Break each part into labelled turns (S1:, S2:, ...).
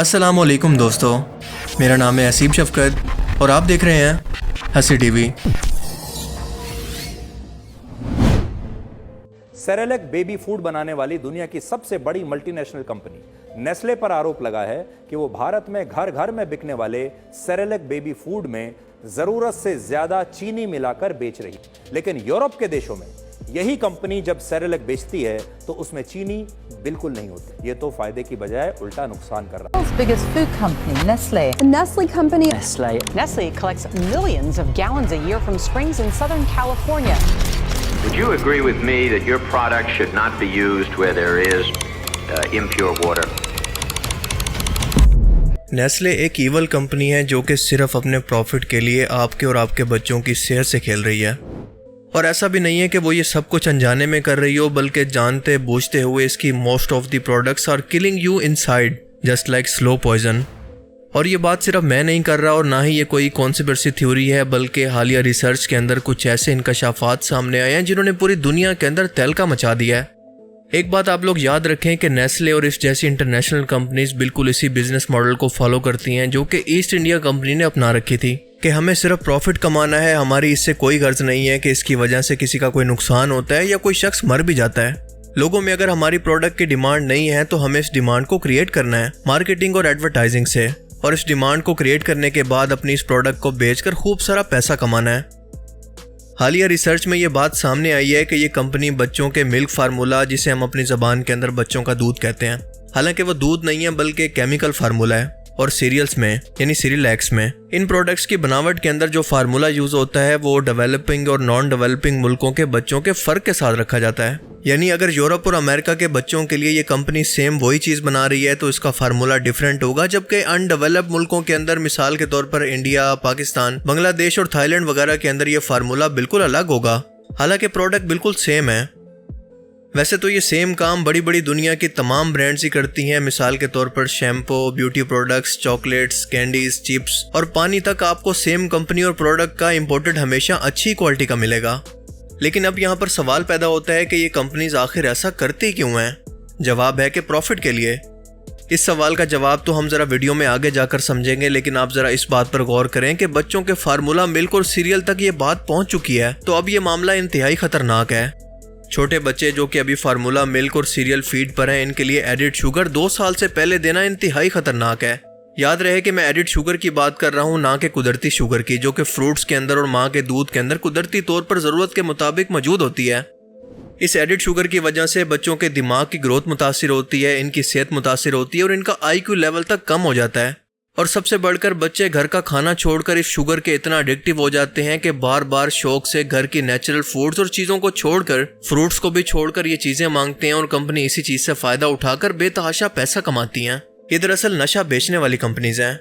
S1: अस्सलामुअलैकुम दोस्तों, मेरा नाम है असीम शफकत और आप देख रहे हैं हंसी टीवी।
S2: सेरेलैक बेबी फूड बनाने वाली दुनिया की सबसे बड़ी मल्टीनेशनल कंपनी नेस्ले पर आरोप लगा है कि वो भारत में घर घर में बिकने वाले सेरेलैक बेबी फूड में जरूरत से ज्यादा चीनी मिलाकर बेच रही। लेकिन यूरोप के देशों में यही कंपनी जब सेरेलैक बेचती है तो उसमें चीनी बिल्कुल नहीं होती। ये तो फायदे की बजाय उल्टा नुकसान कर रहा है।
S3: World's biggest food company, Nestle.
S4: The Nestle company.
S5: Nestle collects millions of gallons a year from springs in Southern California.
S6: Would you agree with me that your product should not be used where there is impure water?
S1: Nestle एक evil company है जो कि सिर्फ अपने profit के लिए आपके और आपके बच्चों की सेहत से खेल रही है। और ऐसा भी नहीं है कि वो ये सब कुछ अनजाने में कर रही हो, बल्कि जानते बूझते हुए इसकी most of the products are killing you inside just like slow poison. और ये बात सिर्फ मैं नहीं कर रहा और ना ही ये कोई कॉन्स्पिरेसी थ्योरी है, बल्कि हालिया रिसर्च के अंदर कुछ ऐसे इंकशाफात सामने आए हैं जिन्होंने पूरी दुनिया के अंदर तहलका मचा दिया है। एक बात आप लोग याद रखें कि नेस्ले और इस जैसी इंटरनेशनल कंपनीज बिल्कुल इसी बिजनेस मॉडल को फॉलो करती हैं जो कि ईस्ट इंडिया कंपनी ने अपना रखी थी कि हमें सिर्फ प्रॉफिट कमाना है, हमारी इससे कोई गर्ज नहीं है कि इसकी वजह से किसी का कोई नुकसान होता है या कोई शख्स मर भी जाता है। लोगों में अगर हमारी प्रोडक्ट की डिमांड नहीं है तो हमें इस डिमांड को क्रिएट करना है मार्केटिंग और एडवर्टाइजिंग से, और इस डिमांड को क्रिएट करने के बाद अपनी इस प्रोडक्ट को बेचकर खूब सारा पैसा कमाना है। हालिया रिसर्च में ये बात सामने आई है कि ये कंपनी बच्चों के मिल्क फार्मूला, जिसे हम अपनी ज़बान के अंदर बच्चों का दूध कहते हैं, हालांकि वो दूध नहीं है बल्कि केमिकल फार्मूला है, और सीरियल्स में यानी सीरियलैक्स में इन प्रोडक्ट्स की बनावट के अंदर जो फार्मूला यूज होता है वो डेवलपिंग और नॉन डेवलपिंग मुल्कों के बच्चों के फर्क के साथ रखा जाता है। यानी अगर यूरोप और अमेरिका के बच्चों के लिए ये कंपनी सेम वही चीज बना रही है तो इसका फार्मूला डिफरेंट होगा, जबकि अनडेवलप्ड मुल्कों के अंदर, मिसाल के तौर पर इंडिया, पाकिस्तान, बांग्लादेश और थाईलैंड वगैरह के अंदर ये फार्मूला बिल्कुल अलग होगा, हालांकि प्रोडक्ट बिल्कुल सेम है। वैसे तो ये सेम काम बड़ी बड़ी दुनिया की तमाम ब्रांड्स ही करती हैं, मिसाल के तौर पर shampoo, beauty products, chocolates, candies, chips और पानी तक आपको सेम कंपनी और प्रोडक्ट का इंपोर्टेड हमेशा अच्छी क्वालिटी का मिलेगा। लेकिन अब यहाँ पर सवाल पैदा होता है कि ये कंपनीज आखिर ऐसा करती क्यों हैं? जवाब है कि प्रॉफिट के लिए। इस सवाल का जवाब तो हम जरा वीडियो में आगे जाकर समझेंगे, लेकिन आप जरा इस बात पर गौर करें कि बच्चों के फार्मूला, मिल्क और सीरियल तक ये बात पहुंच चुकी है, तो अब ये मामला इंतहाई खतरनाक है। छोटे बच्चे जो कि अभी फार्मूला, मिल्क और सीरियल फीड पर हैं, इनके लिए एडिड शुगर 2 साल से पहले देना इंतहाई खतरनाक है। याद रहे कि मैं एडिड शुगर की बात कर रहा हूँ, ना कि कुदरती शुगर की, जो कि फ्रूट्स के अंदर और माँ के दूध के अंदर कुदरती तौर पर जरूरत के मुताबिक मौजूद होती है। इस एडिड शुगर की वजह से बच्चों के दिमाग की ग्रोथ मुतासिर होती है, इनकी सेहत मुतासिर होती है और इनका IQ लेवल तक कम हो जाता है। और सबसे बढ़कर बच्चे घर का खाना छोड़कर इस शुगर के इतना एडिक्टिव हो जाते हैं कि बार बार शौक से घर की नेचुरल फूड्स और चीज़ों को छोड़कर, फ्रूट्स को भी छोड़कर ये चीज़ें मांगते हैं और कंपनी इसी चीज़ से फ़ायदा उठाकर बेतहाशा पैसा कमाती हैं। ये दरअसल नशा बेचने वाली कंपनीज हैं।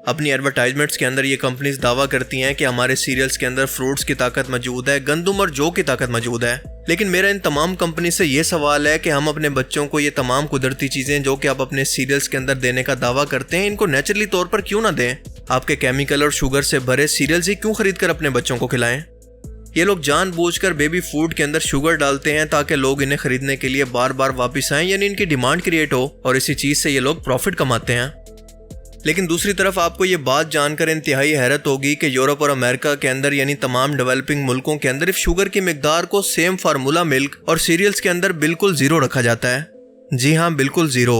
S1: अपनी एडवर्टाइजमेंट्स के अंदर ये कंपनीज दावा करती हैं कि हमारे सीरियल्स के अंदर फ्रूट्स की ताकत मौजूद है, गंदम और जौ की ताकत मौजूद है। लेकिन मेरा इन तमाम कंपनी से ये सवाल है कि हम अपने बच्चों को ये तमाम कुदरती चीज़ें जो कि आप अपने सीरियल्स के अंदर देने का दावा करते हैं, इनको नेचुरली तौर पर क्यों ना दें? आपके केमिकल और शुगर से भरे सीरियल्स ही क्यों खरीद कर अपने बच्चों को खिलाएं? ये लोग जानबूझकर बेबी फूड के अंदर शुगर डालते हैं ताकि लोग इन्हें खरीदने के लिए बार बार वापस आएं, यानी इनकी डिमांड क्रिएट हो, और इसी चीज़ से ये लोग प्रॉफिट कमाते हैं। लेकिन दूसरी तरफ आपको ये बात जानकर इंतहाई हैरत होगी कि यूरोप और अमेरिका के अंदर, यानी तमाम डेवलपिंग मुल्कों के अंदर, इस शुगर की मिकदार को सेम फार्मूला, मिल्क और सीरियल्स के अंदर बिल्कुल ज़ीरो रखा जाता है। जी हाँ, बिल्कुल ज़ीरो।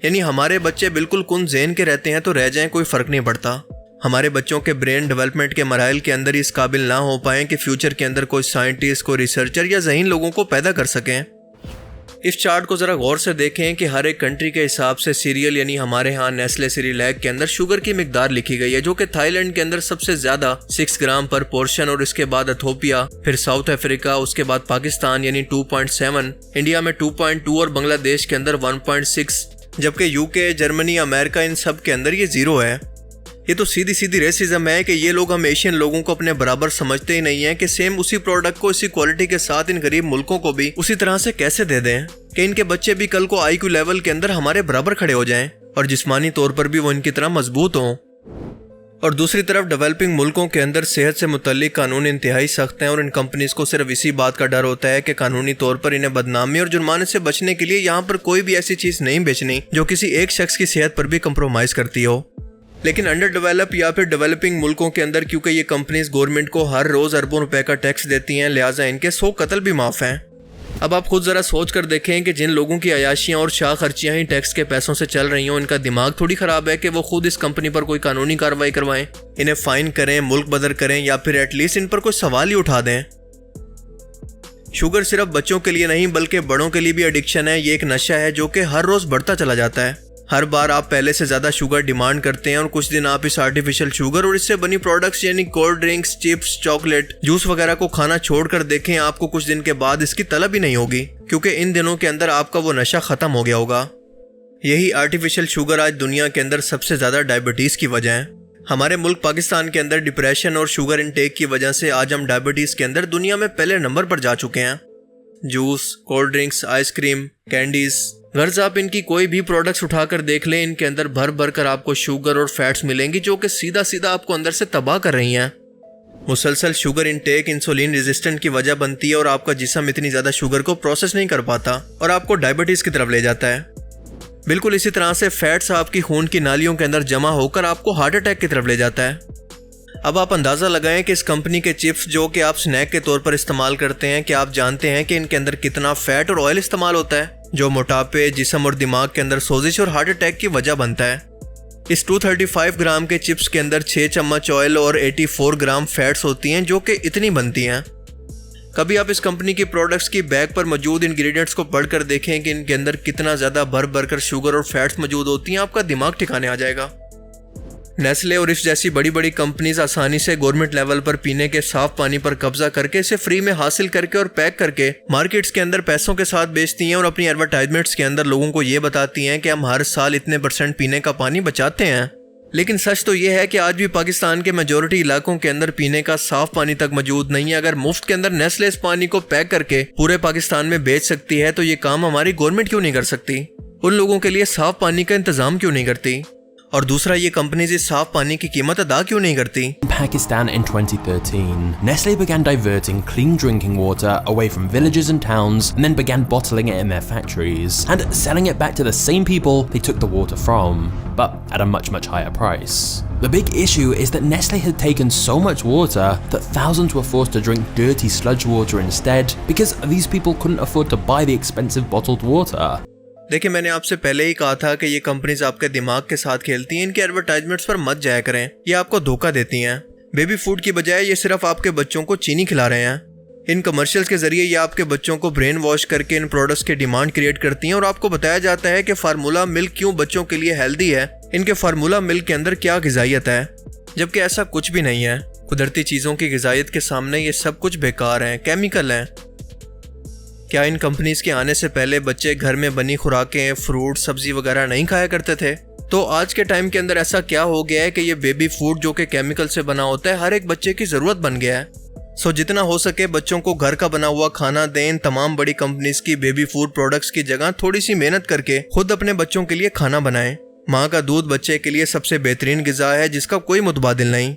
S1: यानी हमारे बच्चे बिल्कुल कुन ज़ेन के रहते हैं तो रह जाएं, कोई फ़र्क नहीं पड़ता। हमारे बच्चों के ब्रेन डेवलपमेंट के मराइल के अंदर इस काबिल ना हो पाएं कि फ्यूचर के अंदर कोई साइंटिस्ट, कोई रिसर्चर या ज़हीन लोगों को पैदा कर सकें। इस चार्ट को ज़रा गौर से देखें कि हर एक कंट्री के हिसाब से सीरियल, यानी हमारे यहाँ नेस्ले सीरियलैक के अंदर शुगर की मिकदार लिखी गई है, जो कि थाईलैंड के अंदर सबसे ज़्यादा 6 ग्राम पर पोर्शन, और इसके बाद इथोपिया, फिर साउथ अफ्रीका, उसके बाद पाकिस्तान यानी 2.7, इंडिया में 2.2 और बांग्लादेश के अंदर 1.6, जबकि UK, जर्मनी, अमेरिका, इन सब के अंदर ये 0 है। ये तो सीधी सीधी रेसिज्म है कि ये लोग हम एशियन लोगों को अपने बराबर समझते ही नहीं है कि सेम उसी प्रोडक्ट को इसी क्वालिटी के साथ इन गरीब मुल्कों को भी उसी तरह से कैसे दे दें कि इनके बच्चे भी कल को IQ लेवल के अंदर हमारे बराबर खड़े हो जाएं और जिस्मानी तौर पर भी वो इनकी तरह मजबूत हों। और दूसरी तरफ डेवलपिंग मुल्कों के अंदर सेहत से मुतल्लिक कानून इंतहाई सख्त हैं और इन कंपनीज को सिर्फ इसी बात का डर होता है कि कानूनी तौर पर इन्हें बदनामी और जुर्माने से बचने के लिए यहाँ पर कोई भी ऐसी चीज़ नहीं बेचनी जो किसी एक शख्स की सेहत पर भी कंप्रोमाइज़ करती हो। लेकिन अंडर डेवलप या फिर डेवलपिंग मुल्कों के अंदर क्योंकि ये कंपनीज गवर्नमेंट को हर रोज़ अरबों रुपए का टैक्स देती हैं, लिहाजा इनके 100 कत्ल भी माफ़ हैं। अब आप खुद ज़रा सोच कर देखें कि जिन लोगों की अयाशियाँ और शाह खर्चियाँ ही टैक्स के पैसों से चल रही हों, इनका दिमाग थोड़ी ख़राब है कि वो खुद इस कंपनी पर कोई कानूनी कार्रवाई करवाएं, इन्हें फ़ाइन करें, मुल्क बदर करें या फिर एटलीस्ट इन पर कोई सवाल ही उठा दें। शुगर सिर्फ बच्चों के लिए नहीं बल्कि बड़ों के लिए भी एडिक्शन है। ये एक नशा है जो कि हर रोज़ बढ़ता चला जाता है। हर बार आप पहले से ज़्यादा शुगर डिमांड करते हैं और कुछ दिन आप इस आर्टिफिशियल शुगर और इससे बनी प्रोडक्ट्स यानी cold drinks, chips, chocolate, juice वगैरह को खाना छोड़कर देखें, आपको कुछ दिन के बाद इसकी तलब ही नहीं होगी क्योंकि इन दिनों के अंदर आपका वो नशा ख़त्म हो गया होगा। यही आर्टिफिशियल शुगर आज दुनिया के अंदर सबसे ज़्यादा डायबिटीज़ की वजह है। हमारे मुल्क पाकिस्तान के अंदर डिप्रेशन और शुगर इनटेक की वजह से आज हम डायबिटीज़ के अंदर दुनिया में पहले नंबर पर जा चुके हैं। Juice, cold drinks, ice cream, candies, गर्ज आप इनकी कोई भी प्रोडक्ट्स उठाकर देख लें, इनके अंदर भर भर कर आपको शुगर और फैट्स मिलेंगी जो कि सीधा सीधा आपको अंदर से तबाह कर रही हैं। मुसलसल शुगर इनटेक इंसुलिन रेजिस्टेंट की वजह बनती है और आपका जिस्म इतनी ज़्यादा शुगर को प्रोसेस नहीं कर पाता और आपको डायबिटीज़ की तरफ ले जाता है। बिल्कुल इसी तरह से फैट्स आपकी खून की नालियों के अंदर जमा होकर आपको हार्ट अटैक की तरफ ले जाता है। अब आप अंदाज़ा लगाएं कि इस कंपनी के चिप्स जो कि आप स्नैक के तौर पर इस्तेमाल करते हैं, कि आप जानते हैं कि इनके अंदर कितना फैट और ऑयल इस्तेमाल होता है जो मोटापे, जिस्म और दिमाग के अंदर सोजिश और हार्ट अटैक की वजह बनता है। इस 235 ग्राम के चिप्स के अंदर 6 चम्मच ऑयल और 84 ग्राम फैट्स होती हैं जो कि इतनी बनती हैं। कभी आप इस कंपनी की प्रोडक्ट्स की बैग पर मौजूद इंग्रेडिएंट्स को पढ़कर देखें कि इनके अंदर कितना ज़्यादा भर भर कर शुगर और फैट्स मौजूद होती हैं, आपका दिमाग ठिकाने आ जाएगा। नेस्ले और इस जैसी बड़ी बड़ी कंपनीज आसानी से गवर्नमेंट लेवल पर पीने के साफ पानी पर कब्जा करके इसे फ्री में हासिल करके और पैक करके मार्केट्स के अंदर पैसों के साथ बेचती हैं और अपनी एडवर्टाइजमेंट्स के अंदर लोगों को ये बताती हैं कि हम हर साल इतने % पीने का पानी बचाते हैं। लेकिन सच तो ये है कि आज भी पाकिस्तान के मेजॉरिटी इलाकों के अंदर पीने का साफ पानी तक मौजूद नहीं है। अगर मुफ्त के अंदर नेस्ले इस पानी को पैक करके पूरे पाकिस्तान में बेच सकती है तो ये काम हमारी गवर्नमेंट क्यों नहीं कर सकती? उन लोगों के लिए साफ पानी का इंतजाम क्यों नहीं करती? और दूसरा, ये कंपनीज इस साफ पानी की कीमत अदा क्यों नहीं करती?
S4: In Pakistan in 2013, Nestle began diverting clean drinking water away from villages and towns and then began bottling it in their factories and selling it back to the same people they took the water from, but at a much higher price. The big issue is that Nestle had taken so much water that thousands were forced to drink dirty sludge water instead because these people couldn't afford to buy the expensive bottled water.
S1: देखिए, मैंने आपसे पहले ही कहा था कि ये companies आपके दिमाग के साथ खेलती हैं। इनके एडवर्टाइजमेंट्स पर मत जाया करें, ये आपको धोखा देती हैं। बेबी फूड की बजाय ये सिर्फ आपके बच्चों को चीनी खिला रहे हैं। इन कमर्शियल्स के जरिए ये आपके बच्चों को ब्रेन वॉश करके इन प्रोडक्ट्स की डिमांड क्रिएट करती हैं और आपको बताया जाता है कि फार्मूला मिल्क क्यों बच्चों के लिए हेल्दी है, इनके फार्मूला मिल्क के अंदर क्या ग़िज़ाइयत है, जबकि ऐसा कुछ भी नहीं है। कुदरती चीज़ों की ग़िज़ाइयत के सामने ये सब कुछ बेकार हैं, केमिकल हैं। क्या इन कंपनीज के आने से पहले बच्चे घर में बनी खुराकें, फ्रूट, सब्जी वगैरह नहीं खाया करते थे? तो आज के टाइम के अंदर ऐसा क्या हो गया है कि ये बेबी फूड जो कि केमिकल से बना होता है हर एक बच्चे की ज़रूरत बन गया है? सो जितना हो सके बच्चों को घर का बना हुआ खाना दें। इन तमाम बड़ी कंपनीज की बेबी फूड प्रोडक्ट्स की जगह थोड़ी सी मेहनत करके खुद अपने बच्चों के लिए खाना बनाएं। माँ का दूध बच्चे के लिए सबसे बेहतरीन ग़िज़ा है जिसका कोई मुतबादिल नहीं।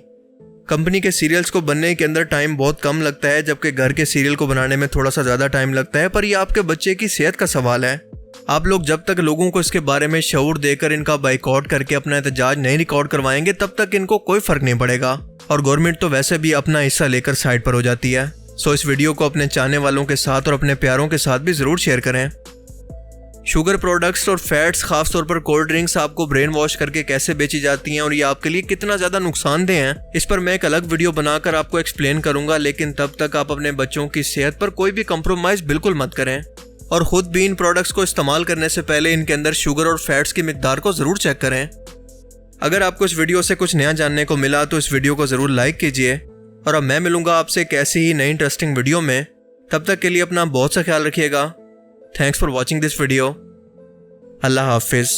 S1: कंपनी के सीरियल्स को बनने के अंदर टाइम बहुत कम लगता है, जबकि घर के सीरियल को बनाने में थोड़ा सा ज़्यादा टाइम लगता है, पर यह आपके बच्चे की सेहत का सवाल है। आप लोग जब तक लोगों को इसके बारे में शऊर देकर इनका बाइकआउट करके अपना एहतजाज नहीं रिकॉर्ड करवाएंगे तब तक इनको कोई फ़र्क नहीं पड़ेगा और गवर्नमेंट तो वैसे भी अपना हिस्सा लेकर साइड पर हो जाती है। सो इस वीडियो को अपने चाहने वालों के साथ और अपने प्यारों के साथ भी ज़रूर शेयर करें। शुगर प्रोडक्ट्स और फैट्स, खास तौर पर कोल्ड ड्रिंक्स, आपको ब्रेन वॉश करके कैसे बेची जाती हैं और ये आपके लिए कितना ज़्यादा नुकसानदेह हैं, इस पर मैं एक अलग वीडियो बनाकर आपको एक्सप्लेन करूंगा। लेकिन तब तक आप अपने बच्चों की सेहत पर कोई भी कंप्रोमाइज़ बिल्कुल मत करें और ख़ुद भी इन प्रोडक्ट्स को इस्तेमाल करने से पहले इनके अंदर शुगर और फैट्स की मिकदार को ज़रूर चेक करें। अगर आपको इस वीडियो से कुछ नया जानने को मिला तो इस वीडियो को ज़रूर लाइक कीजिए और अब मैं मिलूंगा आपसे एक ऐसी ही नई इंटरेस्टिंग वीडियो में। तब तक के लिए अपना बहुत सा ख्याल रखिएगा। Thanks for watching this video. अल्लाह हाफिज़।